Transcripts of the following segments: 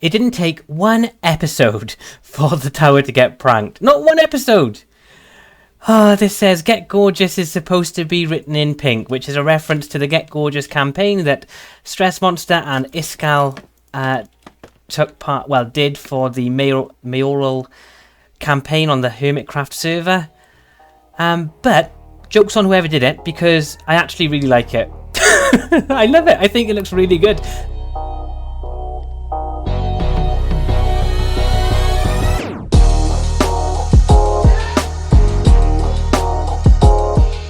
It didn't take one episode for the tower to get pranked. Not one episode! This says Get Gorgeous is supposed to be written in pink, which is a reference to the Get Gorgeous campaign that Stress Monster and Iskal did for the mayoral campaign on the Hermitcraft server. But joke's on whoever did it, because I actually really like it. I love it. I think it looks really good.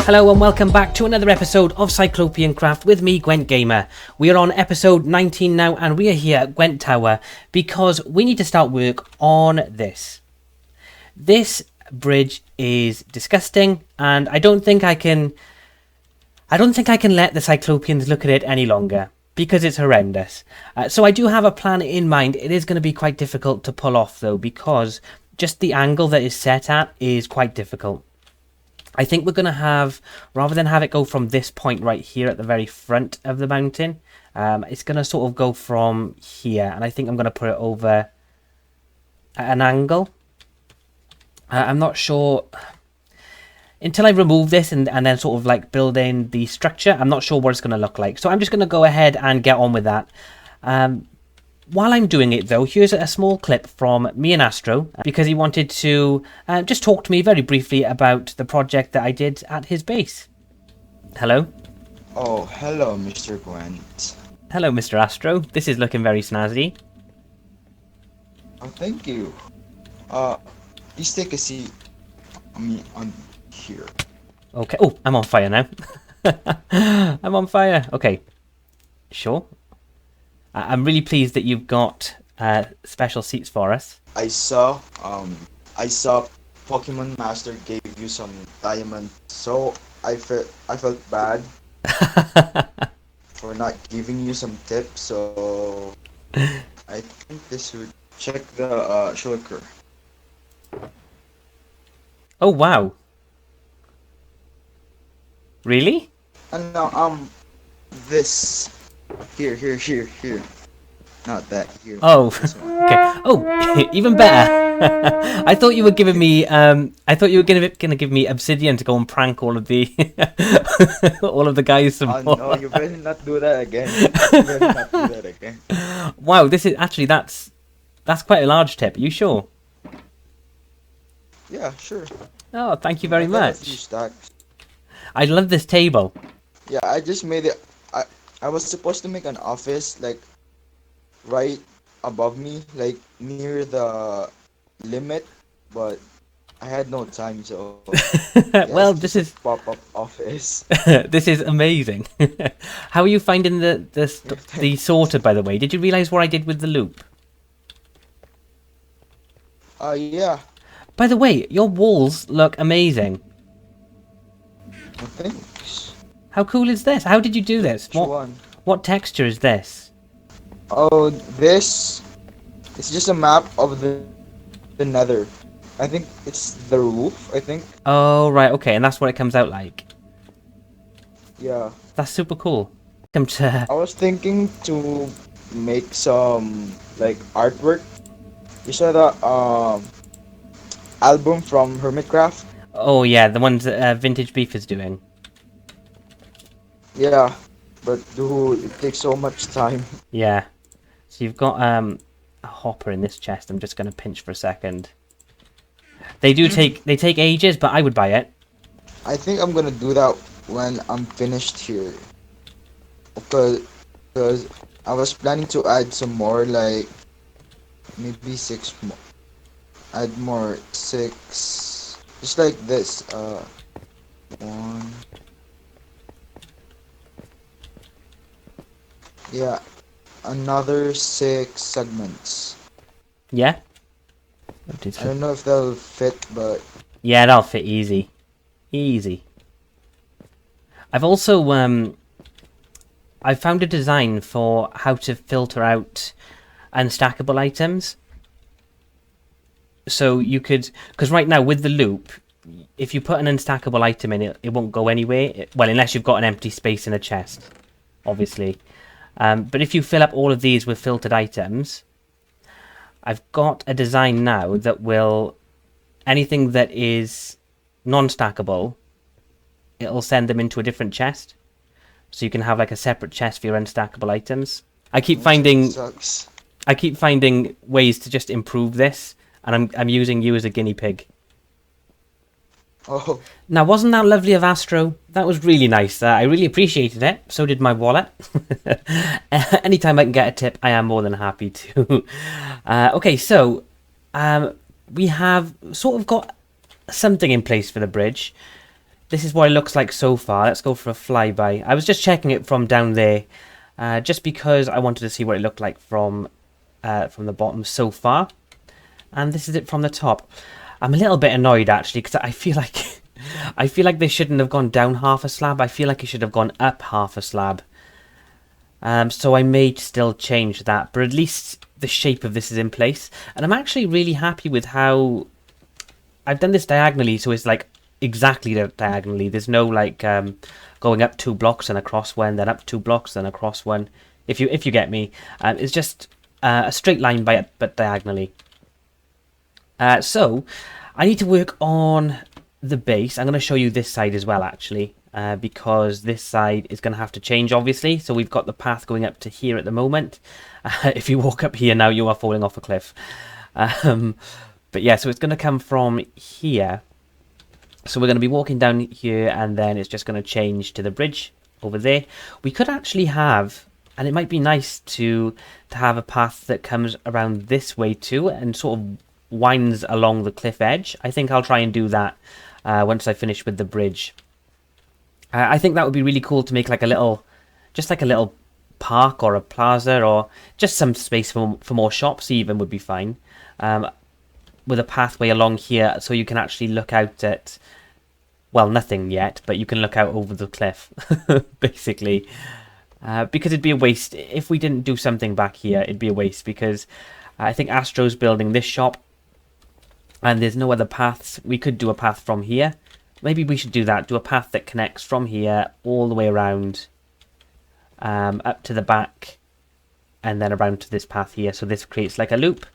Hello and welcome back to another episode of CyclopeanCraft with me, Gwent Gamer. We are on episode 19 now and we are here at Gwent Tower because we need to start work on this. This bridge is disgusting and I don't think I can let the Cyclopeans look at it any longer because it's horrendous. So I do have a plan in mind. It is going to be quite difficult to pull off though because just the angle that is set at is quite difficult. I think we're going to have, rather than have it go from this point right here at the very front of the mountain, it's going to sort of go from here. And I think I'm going to put it over at an angle. I'm not sure, until I remove this and then sort of like build in the structure, I'm not sure what it's going to look like. So I'm just going to go ahead and get on with that. While I'm doing it though, here's a small clip from me and Astro, because he wanted to just talk to me very briefly about the project that I did at his base. Hello? Oh, hello Mr. Gwent. Hello Mr. Astro, this is looking very snazzy. Oh, thank you. Please take a seat on here. Okay, oh, I'm on fire now. I'm on fire, okay. Sure. I'm really pleased that you've got special seats for us. I saw Pokemon Master gave you some diamonds, so I felt bad for not giving you some tips. So I think this would check the shulker. Oh wow! Really? And now this. Here. Not that, here. Oh, okay. Oh, even better. I thought you were giving me. I thought you were gonna give me obsidian to go and prank all of the all of the guys. Some more. No, you better not do that again. You better not do that again. Wow, this is actually that's quite a large tip. Are you sure? Yeah, sure. Oh, thank you very much. A few stacks. I love this table. Yeah, I just made it. I was supposed to make an office like right above me, like near the limit, but I had no time, so yeah, well, this is pop-up office. This is amazing. How are you finding the sorter, by the way? Did you realize what I did with the loop? Yeah. By the way, your walls look amazing. Well, thanks. How cool is this? How did you do this? Which one? What texture is this? Oh, this. It's just a map of the Nether. I think it's the roof. I think. Oh right, okay, and that's what it comes out like. Yeah. That's super cool. Come to. I was thinking to make some like artwork. You saw the album from Hermitcraft? Oh yeah, the ones that Vintage Beef is doing. Yeah, but dude, it takes so much time. Yeah. So you've got a hopper in this chest. I'm just gonna pinch for a second. They take ages, but I would buy it. I think I'm gonna do that when I'm finished here. Because I was planning to add some more, like maybe 6 more. Add more 6, just like this. 1. Yeah, another 6 segments. Yeah. I don't know if they'll fit, but yeah, that'll fit easy. Easy. I've also I found a design for how to filter out unstackable items. So you could, because right now with the loop, if you put an unstackable item in it, it won't go anywhere. Well, unless you've got an empty space in a chest, obviously. But if you fill up all of these with filtered items, I've got a design now that will, anything that is non-stackable, it'll send them into a different chest. So you can have like a separate chest for your unstackable items. I keep finding ways to just improve this, and I'm using you as a guinea pig. Oh, Now, wasn't that lovely of Astro? That was really nice. I really appreciated it. So did my wallet. Anytime I can get a tip, I am more than happy to. Okay, so we have sort of got something in place for the bridge. This is what it looks like so far. Let's go for a flyby. I was just checking it from down there, just because I wanted to see what it looked like from the bottom so far. And this is it from the top. I'm a little bit annoyed actually because I feel like they shouldn't have gone down half a slab. I feel like it should have gone up half a slab. So I may still change that, but at least the shape of this is in place. And I'm actually really happy with how I've done this diagonally, so it's like exactly diagonally. There's no like going up 2 blocks and across one, then up 2 blocks, then across one. If you get me, it's just a straight line but diagonally. So I need to work on the base. I'm going to show you this side as well, actually, because this side is going to have to change, obviously. So we've got the path going up to here at the moment. If you walk up here now, you are falling off a cliff. But yeah, so it's going to come from here. So we're going to be walking down here, and then it's just going to change to the bridge over there. We could actually have, and it might be nice to have a path that comes around this way too, and sort of winds along the cliff edge. I think I'll try and do that once I finish with the bridge. I think that would be really cool to make like a little park or a plaza, or just some space for more shops even would be fine, with a pathway along here so you can actually look out at, well, nothing yet, but you can look out over the cliff basically, because it'd be a waste if we didn't do something back here. It'd be a waste because I think Astro's building this shop and there's no other paths. We could do a path from here. Maybe we should do that. Do a path that connects from here all the way around, up to the back, and then around to this path here. So this creates like a loop.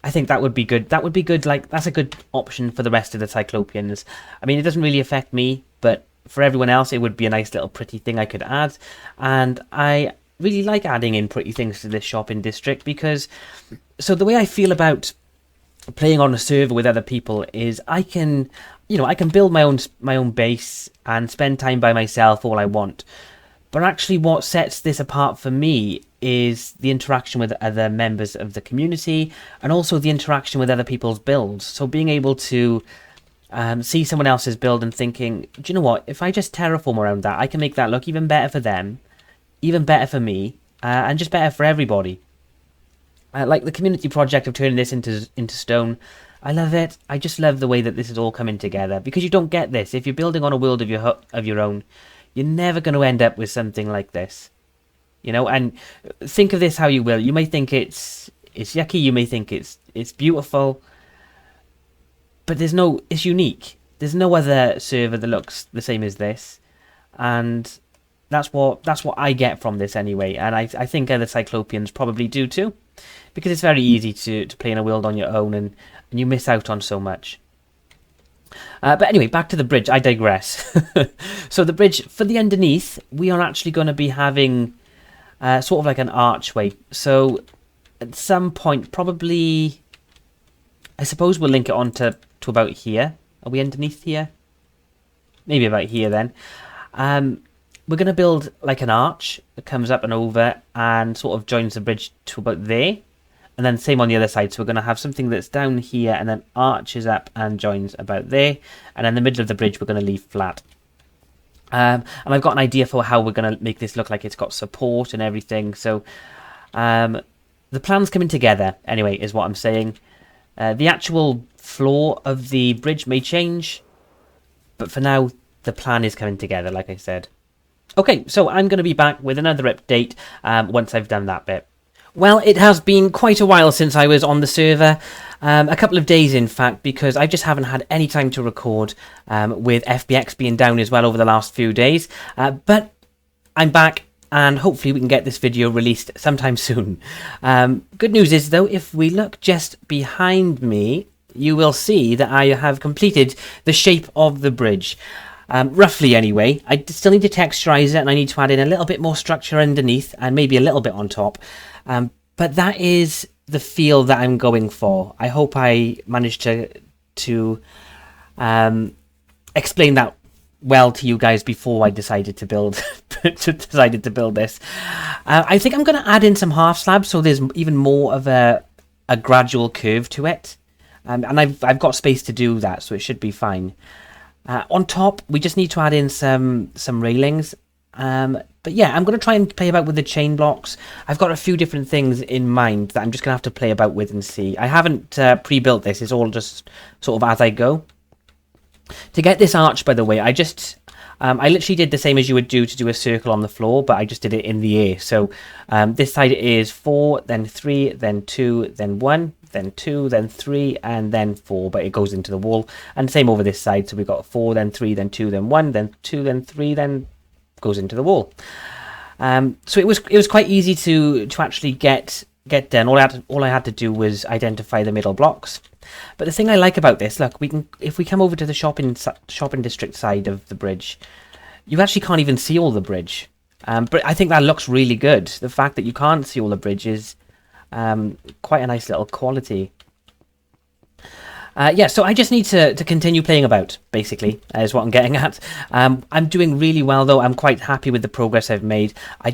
I think that would be good. That would be good. Like, that's a good option for the rest of the Cyclopeans. I mean, it doesn't really affect me, but for everyone else, it would be a nice little pretty thing I could add. And I really like adding in pretty things to this shopping district because, so the way I feel about playing on a server with other people is I can build my own base and spend time by myself all I want. But actually what sets this apart for me is the interaction with other members of the community, and also the interaction with other people's builds. So being able to see someone else's build and thinking, do you know what, if I just terraform around that, I can make that look even better for them, even better for me, and just better for everybody. Like the community project of turning this into stone, I love it. I just love the way that this is all coming together, because you don't get this if you're building on a world of your own. You're never going to end up with something like this, you know. And think of this how you will. You may think it's yucky. You may think it's beautiful, but it's unique. There's no other server that looks the same as this, and that's what I get from this anyway. And I think other Cyclopeans probably do too, because it's very easy to play in a world on your own, and you miss out on so much. But anyway, back to the bridge. I digress. So the bridge, for the underneath, we are actually going to be having sort of like an archway. So at some point, probably, I suppose we'll link it on to about here. Are we underneath here? Maybe about here then. We're going to build like an arch that comes up and over and sort of joins the bridge to about there. And then same on the other side. So we're going to have something that's down here and then arches up and joins about there. And in the middle of the bridge, we're going to leave flat. And I've got an idea for how we're going to make this look like it's got support and everything. So the plan's coming together, anyway, is what I'm saying. The actual floor of the bridge may change, but for now, the plan is coming together, like I said. Okay, so I'm going to be back with another update once I've done that bit. Well, it has been quite a while since I was on the server, a couple of days in fact, because I just haven't had any time to record, with FBX being down as well over the last few days. But I'm back, and hopefully we can get this video released sometime soon. Good news is, though, if we look just behind me, you will see that I have completed the shape of the bridge. Roughly anyway. I still need to texturize it, and I need to add in a little bit more structure underneath and maybe a little bit on top. But that is the feel that I'm going for. I hope I managed to explain that well to you guys before I decided to build this. I think I'm going to add in some half slabs so there's even more of a gradual curve to it. And I've got space to do that, so it should be fine. On top, we just need to add in some railings. But yeah, I'm going to try and play about with the chain blocks. I've got a few different things in mind that I'm just going to have to play about with and see. I haven't pre-built this. It's all just sort of as I go. To get this arch, by the way, I literally did the same as you would do to do a circle on the floor, but I just did it in the air. So this side is 4, then 3, then 2, then 1, then 2, then 3, and then 4, but it goes into the wall. And same over this side, so we've got 4, then 3, then 2, then 1, then 2, then 3, then goes into the wall. So it was quite easy to actually get done. All I had to do was identify the middle blocks. But the thing I like about this, look, if we come over to the shopping district side of the bridge, you actually can't even see all the bridge. But I think that looks really good. The fact that you can't see all the bridge is quite a nice little quality. Yeah, so I just need to continue playing about, basically, is what I'm getting at. I'm doing really well, though. I'm quite happy with the progress I've made. I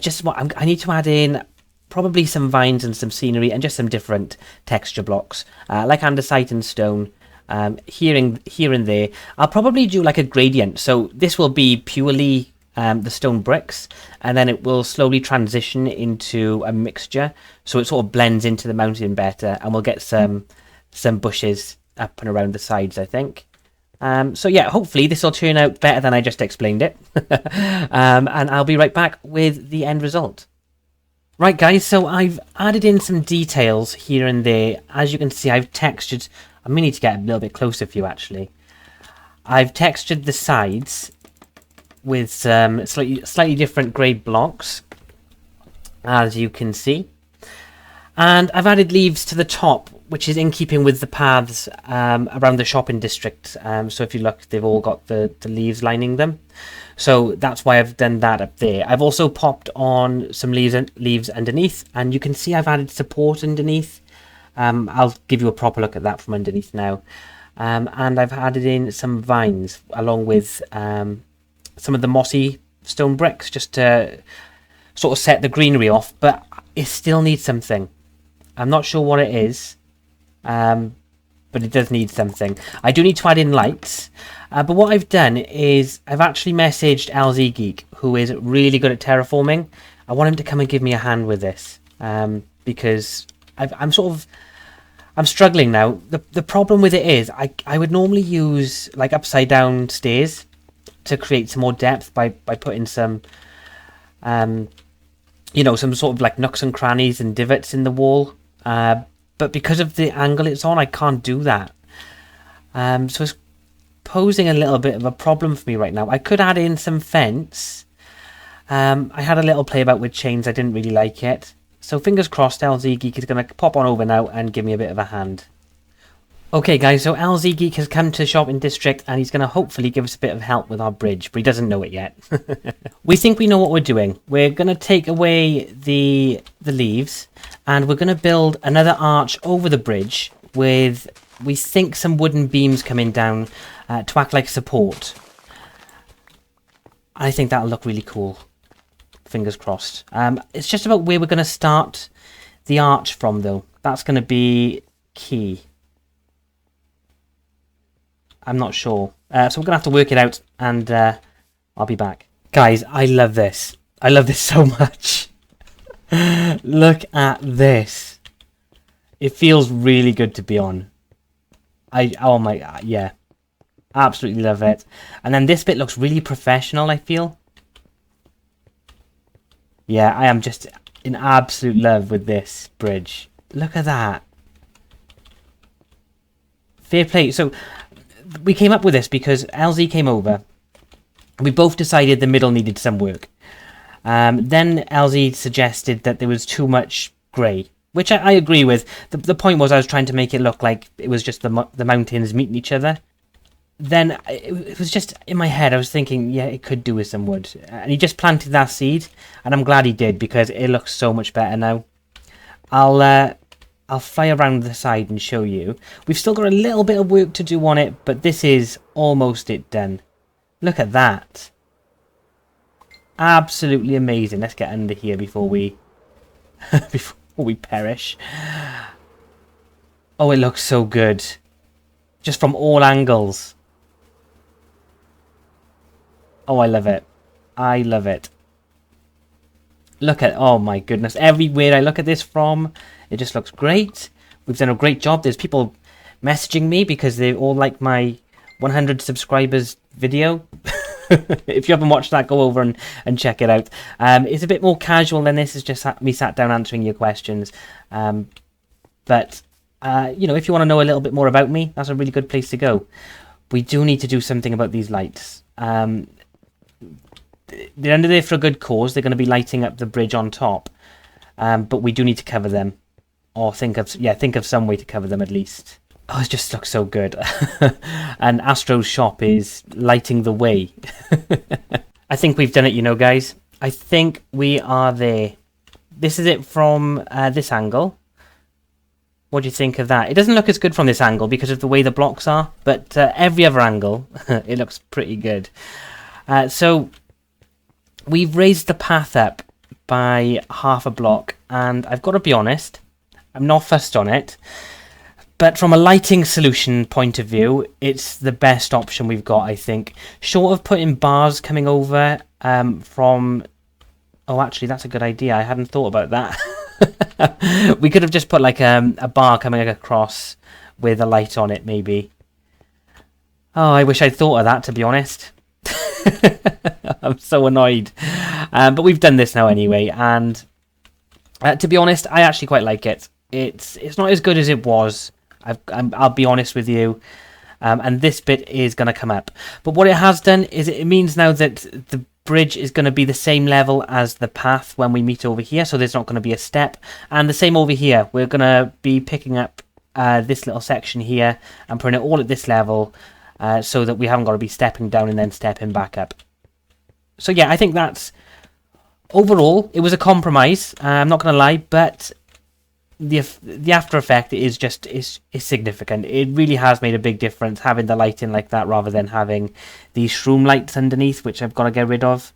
need to add in probably some vines and some scenery and just some different texture blocks, like andesite and stone, here and there. I'll probably do like a gradient. So this will be purely the stone bricks, and then it will slowly transition into a mixture, so it sort of blends into the mountain better, and we'll get some bushes up and around the sides, I think. So yeah, hopefully this will turn out better than I just explained it. And I'll be right back with the end result. Right guys, so I've added in some details here and there. As you can see, I've textured, I may need to get a little bit closer for you actually. I've textured the sides with some slightly different grade blocks, as you can see. And I've added leaves to the top, which is in keeping with the paths around the shopping district. So if you look, they've all got the leaves lining them. So that's why I've done that up there. I've also popped on some leaves underneath, and you can see I've added support underneath. I'll give you a proper look at that from underneath now. And I've added in some vines along with some of the mossy stone bricks just to sort of set the greenery off, but it still needs something. I'm not sure what it is, but it does need something. I do need to add in lights, but what I've done is I've actually messaged LZ Geek, who is really good at terraforming. I want him to come and give me a hand with this, because I'm struggling now. The problem with it is I would normally use like upside down stairs to create some more depth by putting some some sort of like nooks and crannies and divots in the wall, but because of the angle it's on, I can't do that. So it's posing a little bit of a problem for me right now. I could add in some fence. I had a little play about with chains. I didn't really like it. So fingers crossed LZ Geek is going to pop on over now and give me a bit of a hand. Okay guys, so LZ Geek has come to Shopping District and he's going to hopefully give us a bit of help with our bridge, but he doesn't know it yet. We think we know what we're doing. We're going to take away the leaves and we're going to build another arch over the bridge with, we think, some wooden beams coming down to act like support. I think that'll look really cool. Fingers crossed. It's just about where we're going to start the arch from though. That's going to be key. I'm not sure. So we're going to have to work it out, and I'll be back. Guys, I love this. I love this so much. Look at this. It feels really good to be on. Oh my god, yeah. Absolutely love it. And then this bit looks really professional, I feel. Yeah, I am just in absolute love with this bridge. Look at that. Fair play. So we came up with this because LZ came over. We both decided the middle needed some work. Then LZ suggested that there was too much grey, which I agree with. The point was I was trying to make it look like it was just the mountains meeting each other. Then it was just in my head, I was thinking, yeah, it could do with some wood. And he just planted that seed, and I'm glad he did, because it looks so much better now. I'll fly around the side and show you. We've still got a little bit of work to do on it, but this is almost it done. Look at that. Absolutely amazing. Let's get under here before we before we perish. Oh, it looks so good. Just from all angles. Oh, I love it. I love it. Look at, oh my goodness, everywhere I look at this from, it just looks great. We've done a great job. There's people messaging me because they all like my 100 subscribers video. If you haven't watched that, go over and check it out. It's a bit more casual than this. It's just me sat down answering your questions. But you know, if you want to know a little bit more about me, that's a really good place to go. We do need to do something about these lights. They're under there for a good cause. They're going to be lighting up the bridge on top. But we do need to cover them. Or think of some way to cover them at least. Oh, it just looks so good. And Astro's shop is lighting the way. I think we've done it, you know, guys. I think we are there. This is it from this angle. What do you think of that? It doesn't look as good from this angle because of the way the blocks are. But every other angle, it looks pretty good. So we've raised the path up by half a block. And I've got to be honest, I'm not fussed on it. But from a lighting solution point of view, it's the best option we've got, I think. Short of putting bars coming over from... Oh, actually, that's a good idea. I hadn't thought about that. We could have just put like a bar coming across with a light on it, maybe. Oh, I wish I'd thought of that, to be honest. I'm so annoyed. But we've done this now anyway, and to be honest, I actually quite like it. It's not as good as it was. I'll be honest with you, and this bit is going to come up. But what it has done is it means now that the bridge is going to be the same level as the path when we meet over here, so there's not going to be a step. And the same over here, we're going to be picking up this little section here and putting it all at this level, so that we haven't got to be stepping down and then stepping back up. So yeah, I think that's... Overall, it was a compromise, I'm not going to lie, but... The after effect is significant. It really has made a big difference having the lighting like that rather than having these shroom lights underneath, which I've got to get rid of.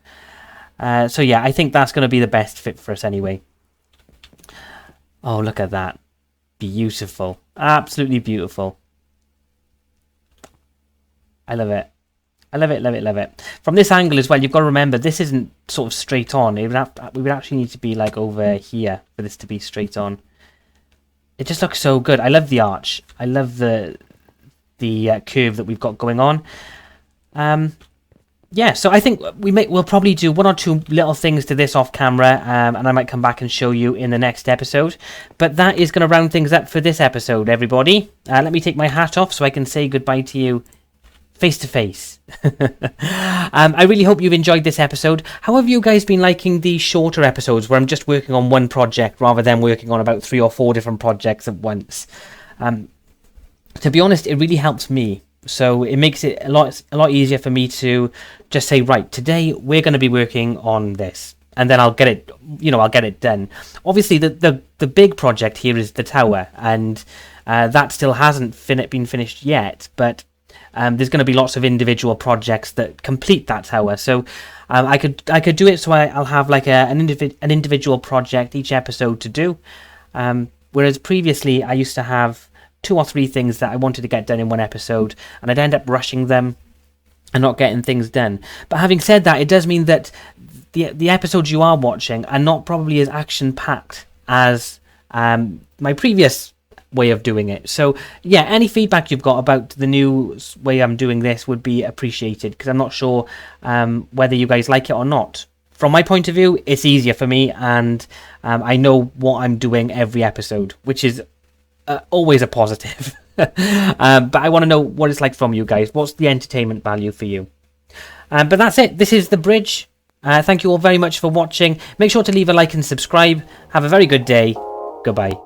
So yeah, I think that's going to be the best fit for us anyway. Oh, look at that. Beautiful. Absolutely beautiful. I love it. I love it, love it, love it. From this angle as well, you've got to remember, this isn't sort of straight on. We would actually need to be like over here for this to be straight on. It just looks so good. I love the arch. I love the curve that we've got going on. Yeah, so I think we'll probably do one or two little things to this off camera, and I might come back and show you in the next episode. But that is going to round things up for this episode, everybody. Let me take my hat off so I can say goodbye to you face to face. I really hope you've enjoyed this episode. How have you guys been liking these shorter episodes where I'm just working on one project rather than working on about 3 or 4 different projects at once? To be honest, it really helps me. So it makes it a lot easier for me to just say, right, today we're going to be working on this, and then I'll get it done. Obviously, the big project here is the tower, and that still hasn't been finished yet, but there's going to be lots of individual projects that complete that tower. So I could do it so I'll have like an individual project each episode to do. Whereas previously I used to have 2 or 3 things that I wanted to get done in one episode, and I'd end up rushing them and not getting things done. But having said that, it does mean that the episodes you are watching are not probably as action-packed as my previous way of doing it. So yeah, any feedback you've got about the new way I'm doing this would be appreciated, because I'm not sure whether you guys like it or not. From my point of view, it's easier for me, and I know what I'm doing every episode, which is always a positive. But I want to know what it's like from you guys. What's the entertainment value for you? But that's it. This is the bridge. Thank you all very much for watching. Make sure to leave a like and subscribe. Have a very good day. Goodbye.